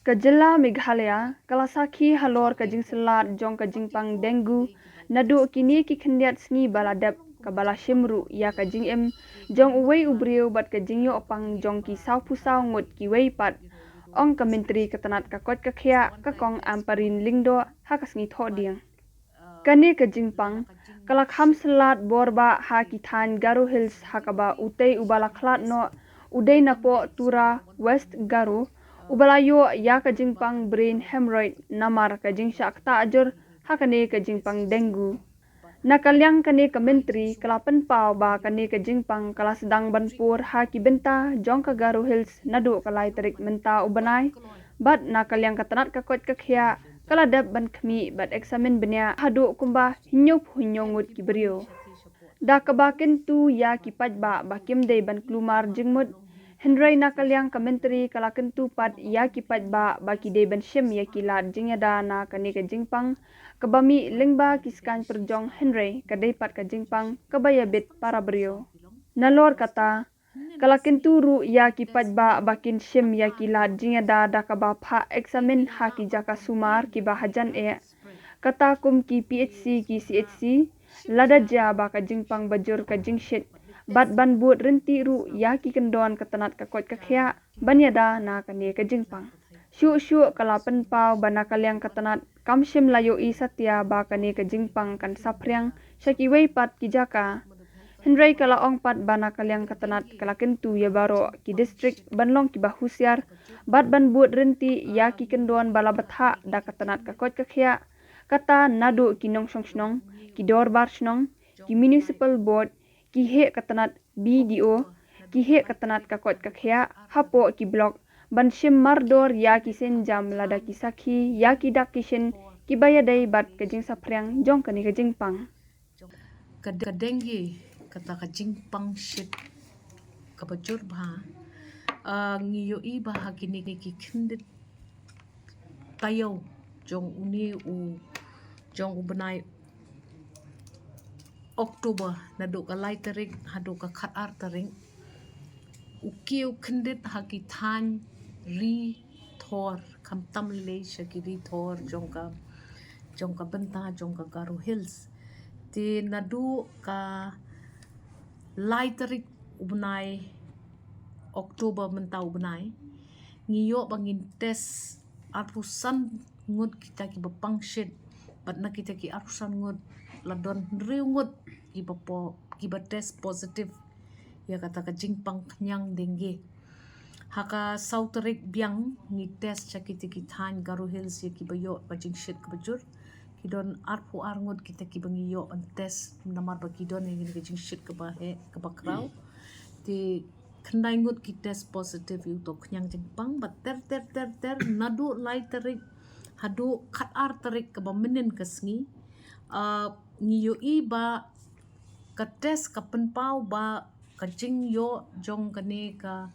Ka jylla Meghalaya, kalasaki halor ka jing Syllad jong ka jingpang Dengue, nadu kini ki khendiat sngi baladap ka bala shimru ya ka jing jong uwei ubriu bat ka jing yo opang jong ki sau pusau ngut ki wei pat. Ong ka menteri ketanat ka kot ka khia ka kong amparin lingdo ha ka sngi tho diang. Kani ka jingpang, kalakham Syllad borba ha ki than Garu Hills ha ka ba utei ubala khlat no udei napo tura West Garu. Ubalayo ya ka jingpang brain hemorrhoid namar ka jingsa ktah ajur hakane ka jingpang dengue. Nakalyang kane ka menteri kalapan pau ba kane ka jingpang kala sedang banpur ha ki bynta jong ka Garu Hills nadu kalai tarik menta ubanai bat nakalyang katanat ka kot ka khia kala dap ban khmi bat examen benya hadu kumba hinyop hinyongut ki brio. Da kabakin tu ya ki pajba bakim dei ban klumar jingmut Henry nakalyang ka menteri kalakan tu pat ya ki pajba baki dei ban shim ya ki lat jingyada na kane ka jingpang kabami lingba kiskan perjong Henry kadai pat ka jingpang kabaya bit para brio. Nalor kata kalakin tu ru ya ki pajba bakin shim ya ki lat jingyada da kaba pha examen ha ki jaka sumar ki bahajan kata kum ki PHC ki CHC lada ja ba ka jingpang bajur ka jingshit bat ban buat renti ru ya ki kendon ketanat ka kot ka khia banyada na kane ka jingpang shu kalapan pau bana kalyang ketanat kamshim layo I satya ba kane ka jingpang kan sapryang syaki wei pat ki jaka Henry kala ong pat bana kalyang ketanat kala kentu ya baro ki distrik banlong ki bahusyar bat ban buat renti ya ki kendon bala batha da ketanat ka kot ka khia kata nadu ki nong snong ki dorbar snong ki municipal board ki he ketanat BDO ki he ketanat ka kot ka khia hapo ki blok ban shim mardor ya ki senjam lada ki sakhi ya ki dak kishin ki bayadai bat ka jing sapryang jong kani ka jingpang ka dengue kata ka jingpang shit ka bajur ba ngiyo I ba hakini ki khindit tayo jong uni u jong ubanai Oktober nadu ka lai tarik hadu ka khatar taring ukiu khindit haki than ri thor kam tam le shaki ri thor jong ka bynta jong ka Garu Hills te nadu ka lai tarik ubanai Oktober menta ubanai ngiyo bangin tes arusan ngut kita ki bapang shit bat na kita ki arusan ngut ladon riu ngut ki bapo ki bates positive ya kata ka jingpang kenyang dengue haka sauterik biang ni test chakiti ki than Garu Hills ya ki bayo bajing shit ka bajur kidon arpu arngut kita ki bangiyo an test namar ba kidon ni ki jing shit ka bahe ka bakrau ti khendai ngut ki test positive yu to kenyang jingpang bat ter nadu lai tarik hadu khatar tarik ka bamenen ka sngi ngiyo I ba ka test ka penpau ba ka jing yo jong kane ka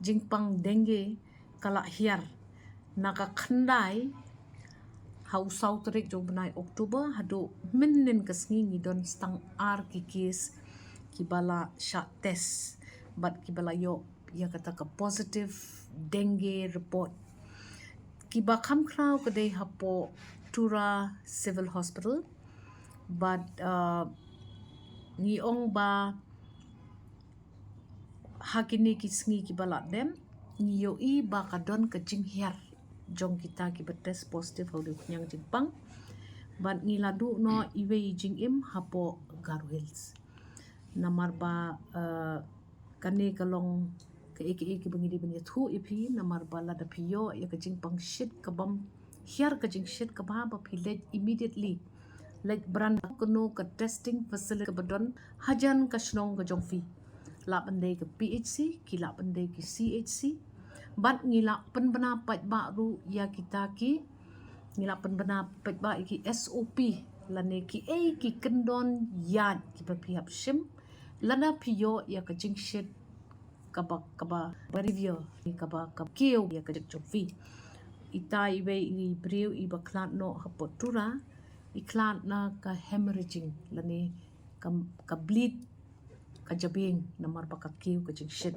jingpang dengue kala hiar naka khendai hau sau tarik jong benai Oktober hadu menen ka sngi ngidon stang ar ki case ki bala shah test bat ki bala yo ya kata ka positive dengue report ki ba kham krau kadai hapo tura civil hospital but ngiong ba hakini ki sngi ki bala dem ngiyo I ba kadon ka jing hiar jong kita ki betes positive hau nyang jingpang but ngiladu no uwei jing hapo Garu Hills namar ba kane kalong ka eke bangidi bani thu ipi namar ba lada piyo ya ka jingpang shit ka bam hiar ka jing shit ka ba philej immediately like brand kuno ka testing facility ka badon hajan ka snong ka jongfi la pandai ke PHC kila pandai ke CHC bat ngila penbana pat baru ya kita ki ngila penbana pat ba ki SOP lane ki ki kendon yad ki papiap shim lana piyo ya ka jingshit kaba review ni kaba kiyo ya ka jongfi ita ibe I briu I baklat no hapotura iklat na ka hemorrhaging lane ka bleed kajabing namar bakakiw kajing shit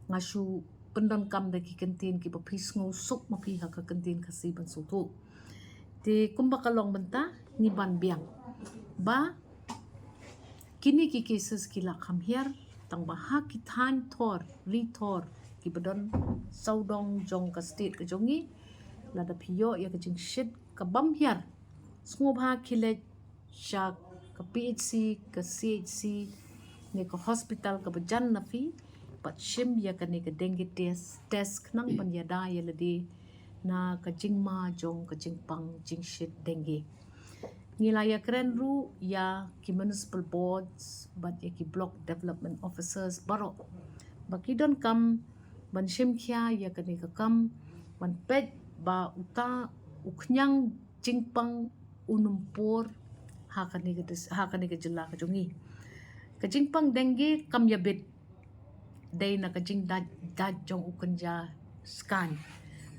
ngashu pendon kam da ki kantin ki papi sngo sok mapi ha ka kantin kasi ban su tu te kumba kalong benta ni ban biang ba kini ki cases ki la kham hier tang ba ha ki than thor ri thor ki bedon saudong jong ka state ka jongi la da phiyo ya ka jing shit ka bam hier sngo ba khile sha ka PHC ka CHC ne ka hospital ka bajan na fi but shim ya ka ne ka dengue test knang ban ya da ya ladi na ka jingma jong ka jingpang jingshit dengue nila ya keren ru ya ki municipal boards but ya ki block development officers baro baki don kam ban shim kya ya ka ne ka kam ban pet ba uta uknyang jingpang unumpur ha ka ne ka jylla ka jongi ka jingpang dengue kam ya bit day na ka jing dad jong ukanja scan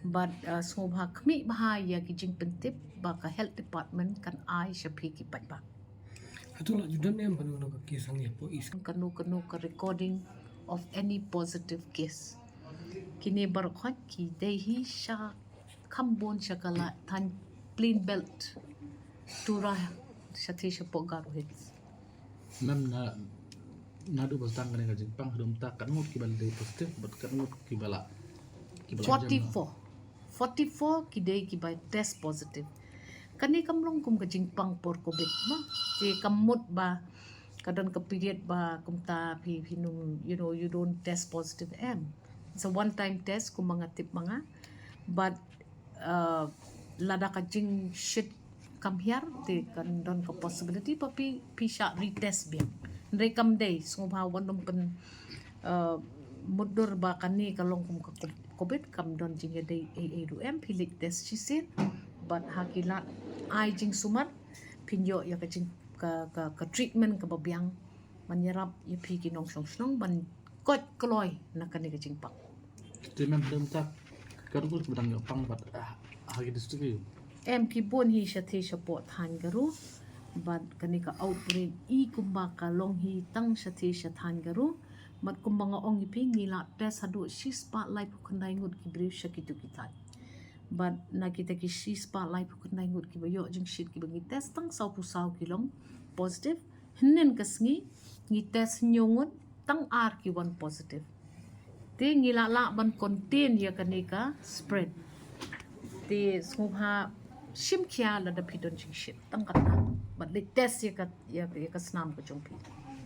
but smobha khmi bahaya ki jing pentip ba ka health department kan ai shapi ki patba Atula judan em panu ka kisang ya po is kanu ka recording of any positive case kini bar khot ki dehi sha khambon shakala than plain belt tura shathi shapo garuhit Mem na du bastang kan ka jingpang dum ta kan ngut ki bal de positif but kan ngut ki bala 44 ki day ki by test positive kani kamlong kum ka jingpang por covid ma je kamut ba kadon ka period ba kumta phi nung you don't test positive it's a one time test kum mga tip mga but lada ka jing shit come here te kan don ka possibility pa pi sha retest biang ndai kam day sungba wonum pen mudur ba kani kalong kum ka covid kam don jing day du pilik test chisin but hakila ai jing sumat pinyo ya ka jing ka treatment ka babiang manyarap ya pi ki nong song ban kot kloy na kani ka jing pak te mem dum ta kan ngut bedang pang bat ha ki district ki bon hi shathi support han garu but kani ka outbreak I kumba ka long hi tang shathi shathan garu mat kumba nga ong ipi ngila test hadu shi spotlight kundai ngut ki brief shakitu kitat but na kita ki shi spotlight kundai ngut ki bayo jing shit ki bangi test tang sau pu sau kilong positive hinnen kasngi ngi test nyongut tang r ki one positive te ngila la ban contain ya kani ka spread te sungha shim kya la da pidon jing shit tang katna but le test ya ka snam ko jong pi